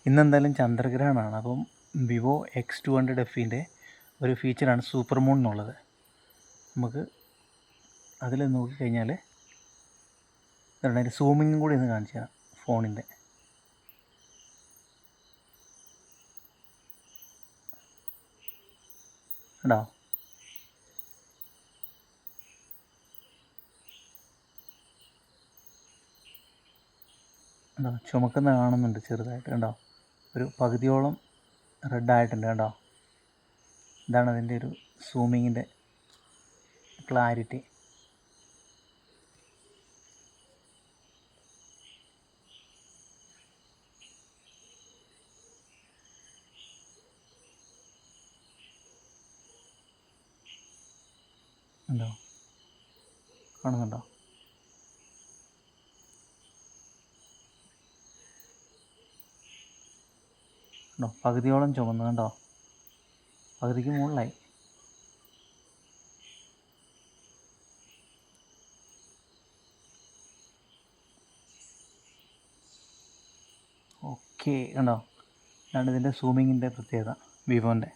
ഇന്നെന്തായാലും ചന്ദ്രഗ്രഹണമാണ്. അപ്പം വിവോ X200Fൻ്റെ ഒരു ഫീച്ചറാണ് super moon എന്നുള്ളത്. നമുക്ക് അതിൽ നോക്കിക്കഴിഞ്ഞാൽ അതിൻ്റെ സൂമിങ്ങും കൂടി ഒന്ന് കാണിച്ചു തരാം ഫോണിൻ്റെ. കേട്ടോ, കണ്ടോ, ചുമക്കുന്ന കാണുന്നുണ്ട് ചെറുതായിട്ട്. കണ്ടോ, ഒരു പകുതിയോളം റെഡായിട്ടുണ്ട്. കണ്ടോ, ഇതാണ് അതിൻ്റെ ഒരു സൂമിങ്ങിൻ്റെ ക്ലാരിറ്റി. ഉണ്ടോ, കാണുന്നുണ്ടോ? ഉണ്ടോ, പകുതിയോളം ചുമന്നു. കണ്ടോ, പകുതിക്ക് മുകളിലായി. ഓക്കെ, കണ്ടോ, ഇതാണ് ഇതിൻ്റെ സൂമിങ്ങിൻ്റെ പ്രത്യേകത വിവോൻ്റെ.